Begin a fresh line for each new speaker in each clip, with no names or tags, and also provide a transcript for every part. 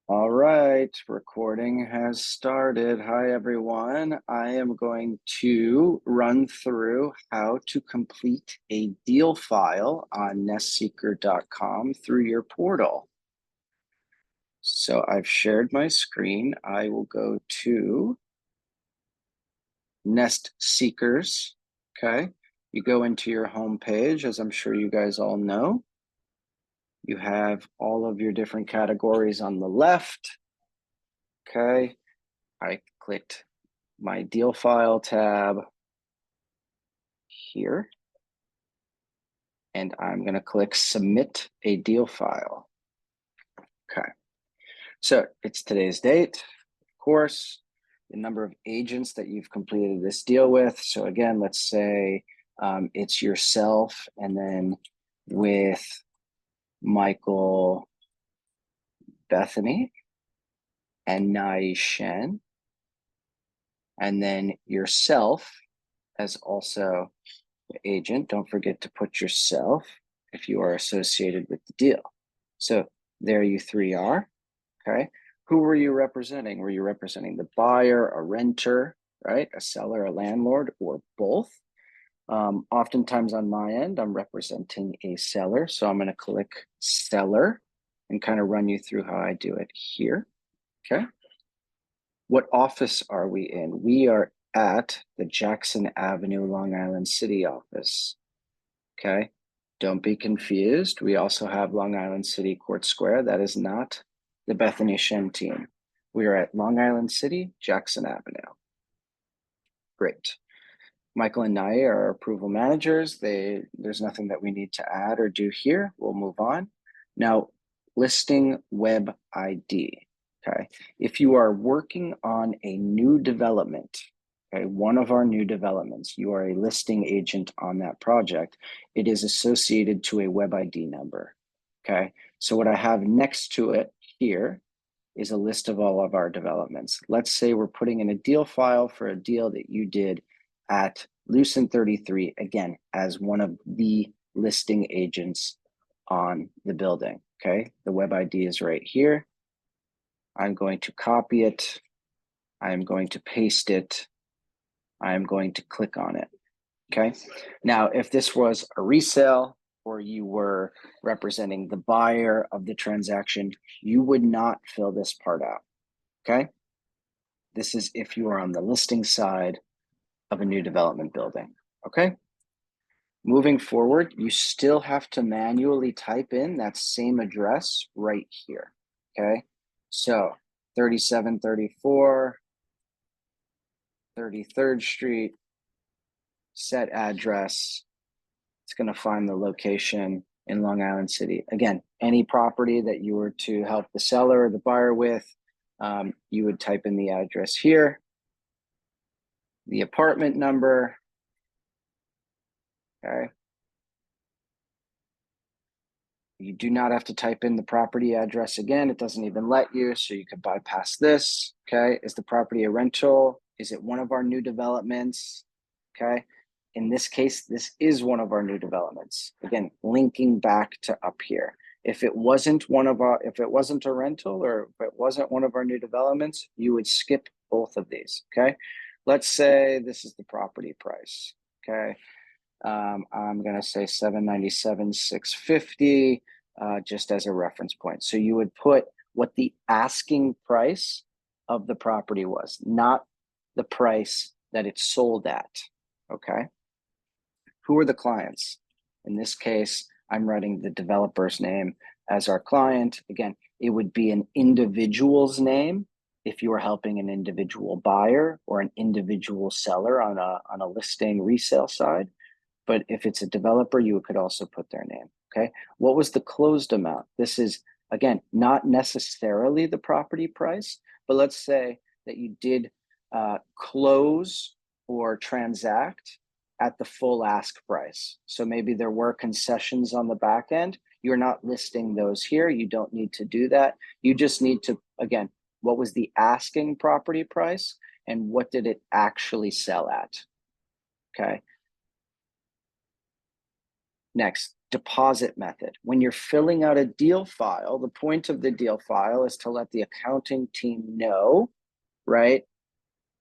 All right, recording has started. Hi, everyone. I am going to run through how to complete a deal file on nestseeker.com through your portal. So I've shared my screen. I will go to Nest Seekers, okay? You go into your home page, as I'm sure you guys all know. You have all of your different categories on the left. Okay, I clicked my deal file tab here, and I'm going to click submit a deal file. Okay, so it's today's date, of course, the number of agents that you've completed this deal with. So again, let's say it's yourself and then with Michael Bethany and Nai Shen, and then yourself as also the agent. Don't forget to put yourself if you are associated with the deal. So there you three are, okay? Who were you representing? Were you representing the buyer, a renter, right? A seller, a landlord, or both? Oftentimes on my end, I'm representing a seller. So I'm going to click seller and kind of run you through how I do it here, okay? What office are we in? We are at the Jackson Avenue, Long Island City office, okay? Don't be confused. We also have Long Island City Court Square. That is not the Bethany Shen team. We are at Long Island City, Jackson Avenue. Great. Michael and Nai are approval managers. There's nothing that we need to add or do here. We'll move on. Now, listing web ID. Okay, if you are working on a new development, okay, one of our new developments, you are a listing agent on that project, it is associated to a web ID number. Okay, so what I have next to it here is a list of all of our developments. Let's say we're putting in a deal file for a deal that you did at Lucent 33, again, as one of the listing agents on the building. Okay, the web ID is right here. I'm going to copy it. I'm going to paste it. I'm going to click on it. Okay. Now, if this was a resale or you were representing the buyer of the transaction, you would not fill this part out. Okay. This is if you are on the listing side of a new development building. Okay. Moving forward, you still have to manually type in that same address right here. Okay. So 3734 33rd Street, set address. It's going to find the location in Long Island City. Again, any property that you were to help the seller or the buyer with, you would type in the address here, the apartment number, okay? You do not have to type in the property address again. It doesn't even let you, so you could bypass this, okay? Is the property a rental? Is it one of our new developments, okay? In this case, this is one of our new developments. Again, linking back to up here. If it wasn't if it wasn't a rental or if it wasn't one of our new developments, you would skip both of these, okay? Let's say this is the property price, okay? I'm gonna say 797, 650, just as a reference point. So you would put what the asking price of the property was, not the price that it's sold at, okay? Who are the clients? In this case, I'm writing the developer's name as our client. Again, it would be an individual's name if you were helping an individual buyer or an individual seller on a listing resale side. But if it's a developer, you could also put their name, okay? What was the closed amount? This is, again, not necessarily the property price, but let's say that you did close or transact at the full ask price. So maybe there were concessions on the back end. You're not listing those here. You don't need to do that. You just need to, again, what was the asking property price and what did it actually sell at, okay? Next, deposit method. When you're filling out a deal file, the point of the deal file is to let the accounting team know, right,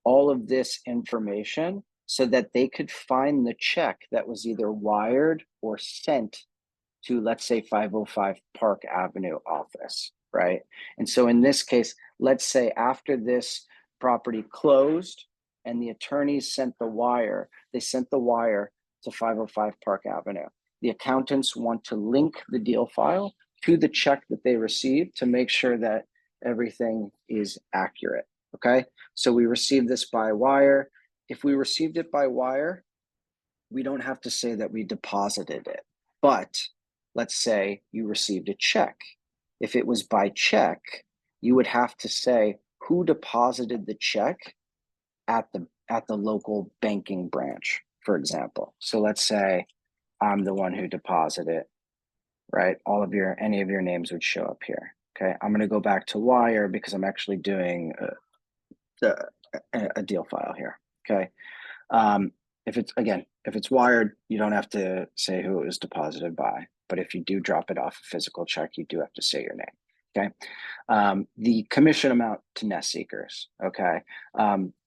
all of this information so that they could find the check that was either wired or sent to, let's say, 505 Park Avenue office, right? And so in this case, let's say after this property closed and the attorneys sent the wire, they sent the wire to 505 Park Avenue. The accountants want to link the deal file to the check that they received to make sure that everything is accurate, okay? So we received this by wire. If we received it by wire, we don't have to say that we deposited it. But let's say you received a check. If it was by check, you would have to say who deposited the check at the local banking branch, for example. So let's say I'm the one who deposited it, right? Any of your names would show up here. Okay, I'm going to go back to wire because I'm actually doing a deal file here. Okay, if it's wired, you don't have to say who it was deposited by. But if you do drop it off a physical check, you do have to say your name. Okay. The commission amount to Nest Seekers. Okay.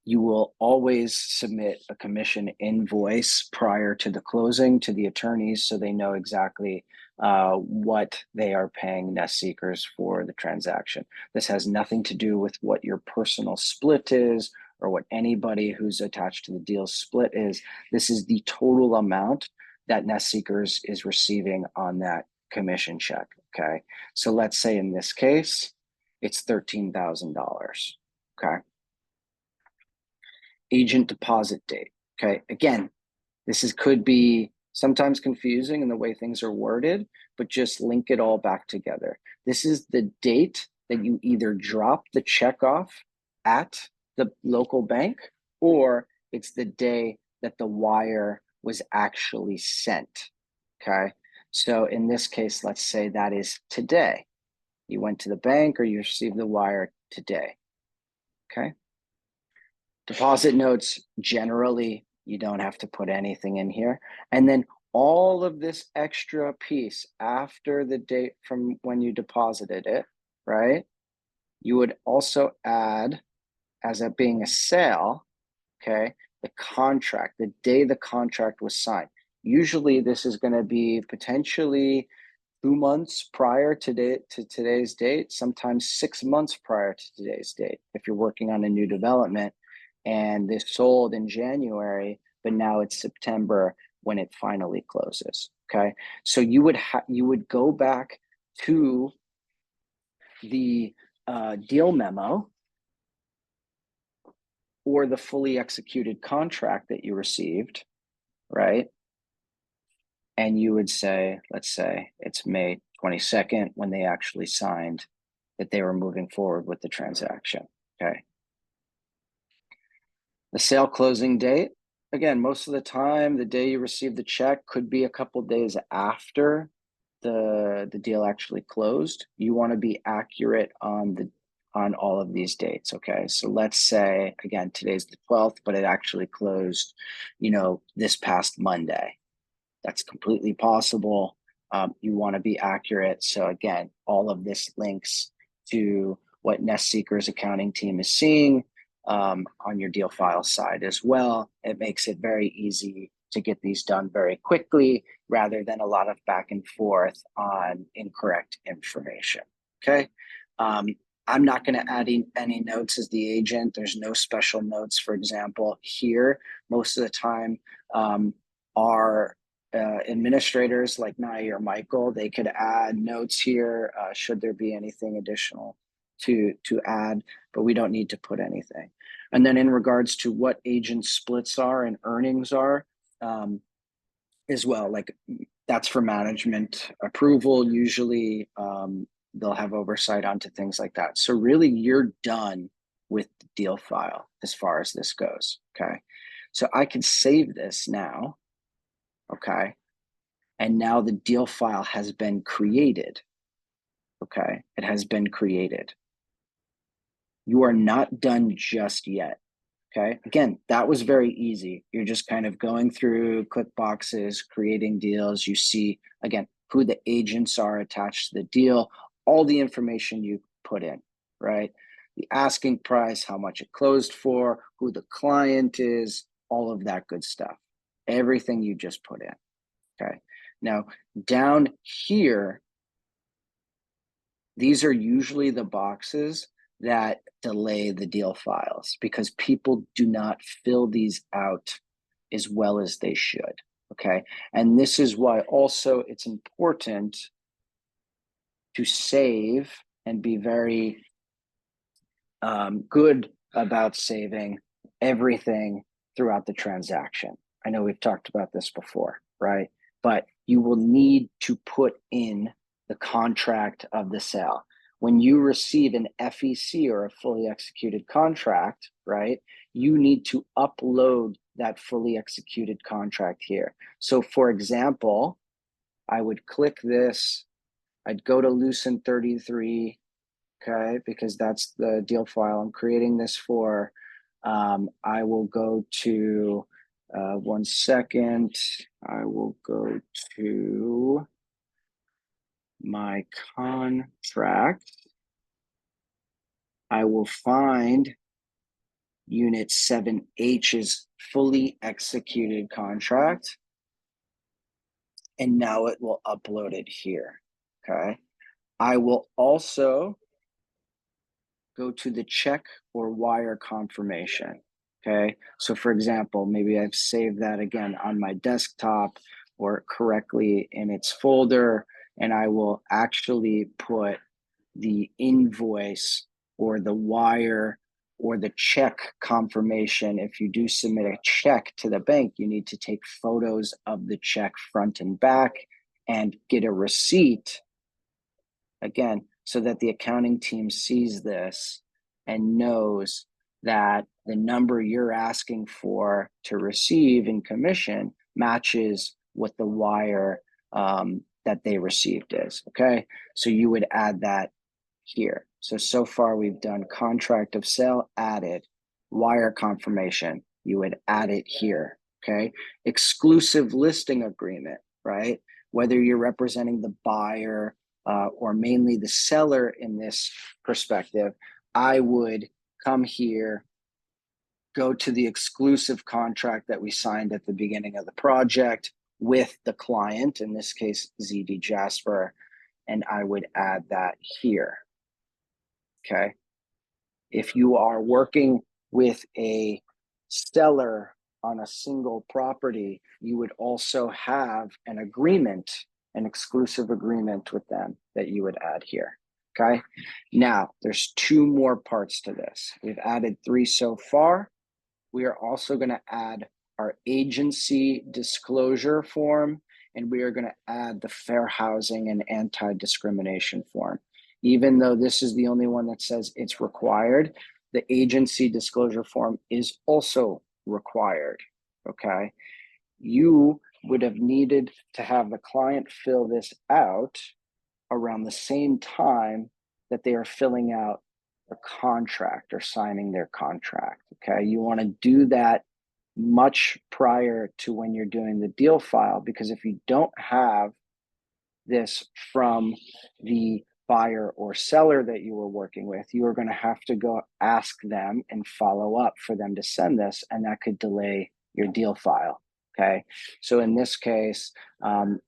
You will always submit a commission invoice prior to the closing to the attorneys so they know exactly what they are paying Nest Seekers for the transaction. This has nothing to do with what your personal split is or what anybody who's attached to the deal split is. This is the total amount that Nest Seekers is receiving on that commission check, okay? So let's say in this case, it's $13,000, okay? Agent deposit date, okay? Again, could be sometimes confusing in the way things are worded, but just link it all back together. This is the date that you either drop the check off at the local bank, or it's the day that the wire was actually sent, okay? So in this case, let's say that is today. You went to the bank or you received the wire today, okay? Deposit notes, generally, you don't have to put anything in here. And then all of this extra piece after the date from when you deposited it, right? You would also add, as it being a sale, okay, the contract, the day the contract was signed. Usually this is going to be potentially 2 months prior to today's date, sometimes 6 months prior to today's date. If you're working on a new development and this sold in January, but now it's September when it finally closes, okay? So you would go back to the deal memo or the fully executed contract that you received, right? And you would say, let's say it's May 22nd when they actually signed that they were moving forward with the transaction, okay? The sale closing date, again, most of the time, the day you receive the check could be a couple days after the deal actually closed. You want to be accurate on all of these dates, okay? So let's say, again, today's the 12th, but it actually closed, this past Monday. That's completely possible. You want to be accurate. So again, all of this links to what Nest Seekers accounting team is seeing on your deal file side as well. It makes it very easy to get these done very quickly rather than a lot of back and forth on incorrect information, okay? I'm not going to add any notes as the agent. There's no special notes, for example, here. Most of the time, our administrators like Nai or Michael, they could add notes here should there be anything additional to add, but we don't need to put anything. And then in regards to what agent splits are and earnings are as well, like that's for management approval. Usually they'll have oversight onto things like that. So really you're done with the deal file as far as this goes, okay? So I can save this now, okay? And now the deal file has been created, okay? It has been created. You are not done just yet, okay? Again, that was very easy. You're just kind of going through, click boxes, creating deals. You see, again, who the agents are attached to the deal, all the information you put in, right? The asking price, how much it closed for, who the client is, all of that good stuff. Everything you just put in, okay? Now, down here, these are usually the boxes that delay the deal files because people do not fill these out as well as they should, okay? And this is why also it's important to save and be very good about saving everything throughout the transaction. I know we've talked about this before, right? But you will need to put in the contract of the sale. When you receive an FEC or a fully executed contract, right, you need to upload that fully executed contract here. So for example, I would click this, I'd go to Lucent 33, okay, because that's the deal file I'm creating this for. I will go to, 1 second, I will go to my contract. I will find Unit 7H's fully executed contract, and now it will upload it here, okay? I will also go to the check or wire confirmation, okay? So for example, maybe I've saved that again on my desktop or correctly in its folder, and I will actually put the invoice or the wire or the check confirmation. If you do submit a check to the bank, you need to take photos of the check front and back and get a receipt, again, so that the accounting team sees this and knows that the number you're asking for to receive in commission matches what the wire that they received is, okay? So you would add that here. So far we've done contract of sale, added, wire confirmation, you would add it here, okay? Exclusive listing agreement, right? Whether you're representing the buyer or mainly the seller in this perspective, I would come here, go to the exclusive contract that we signed at the beginning of the project with the client, in this case, ZD Jasper, and I would add that here, okay? If you are working with a seller on a single property, you would also have an agreement, an exclusive agreement with them that you would add here, okay? Now, there's 2 more parts to this. We've added 3 so far. We are also gonna add our agency disclosure form, and we are gonna add the fair housing and anti-discrimination form. Even though this is the only one that says it's required, the agency disclosure form is also required, okay? You would have needed to have the client fill this out around the same time that they are filling out a contract or signing their contract, okay? You wanna do that much prior to when you're doing the deal file, because if you don't have this from the buyer or seller that you were working with, you are going to have to go ask them and follow up for them to send this, and that could delay your deal file, okay? So in this case,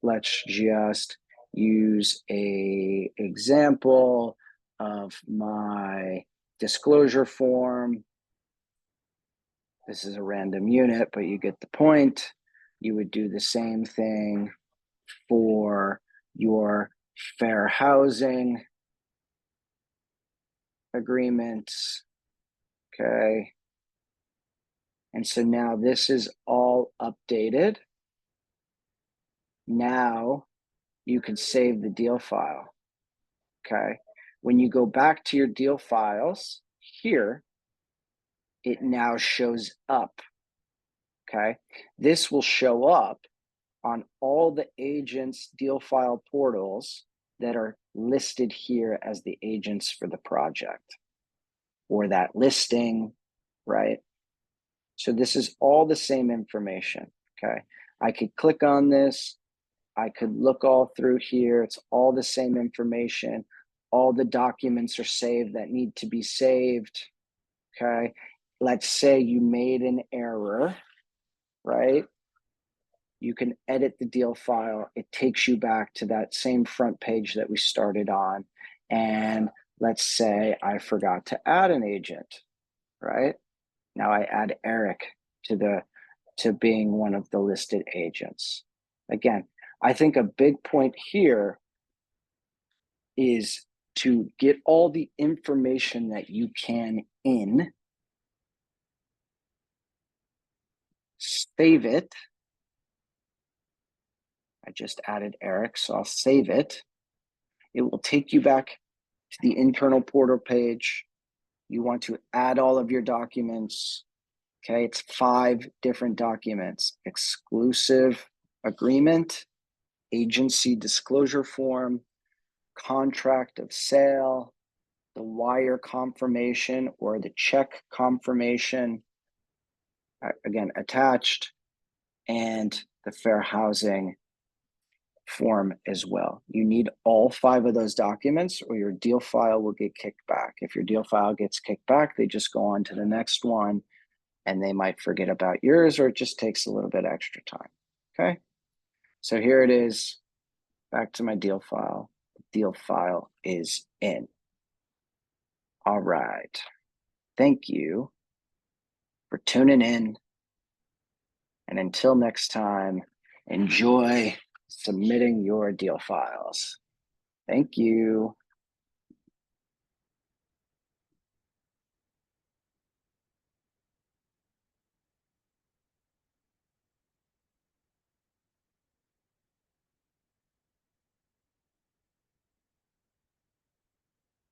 let's just use a example of my disclosure form. This is a random unit, but you get the point. You would do the same thing for your fair housing agreements, okay? And so now this is all updated. Now you can save the deal file, okay? When you go back to your deal files here, it now shows up, okay? This will show up on all the agents' deal file portals that are listed here as the agents for the project or that listing, right? So this is all the same information, okay? I could click on this. I could look all through here. It's all the same information. All the documents are saved that need to be saved. Okay. Let's say you made an error, right? You can edit the deal file. It takes you back to that same front page that we started on. And let's say I forgot to add an agent, right? Now I add Eric to being one of the listed agents. Again, I think a big point here is to get all the information that you can in, save it. I just added Eric, so I'll save it. It will take you back to the internal portal page. You want to add all of your documents. Okay, it's 5 different documents: exclusive agreement, agency disclosure form, contract of sale, the wire confirmation or the check confirmation, again, attached, and the fair housing form as well. You need all 5 of those documents or your deal file will get kicked back. If your deal file gets kicked back, they just go on to the next one and they might forget about yours, or it just takes a little bit extra time. Okay. So here it is, back to my deal file. The deal file is in. All right. Thank you for tuning in. And until next time, enjoy submitting your deal files. Thank you.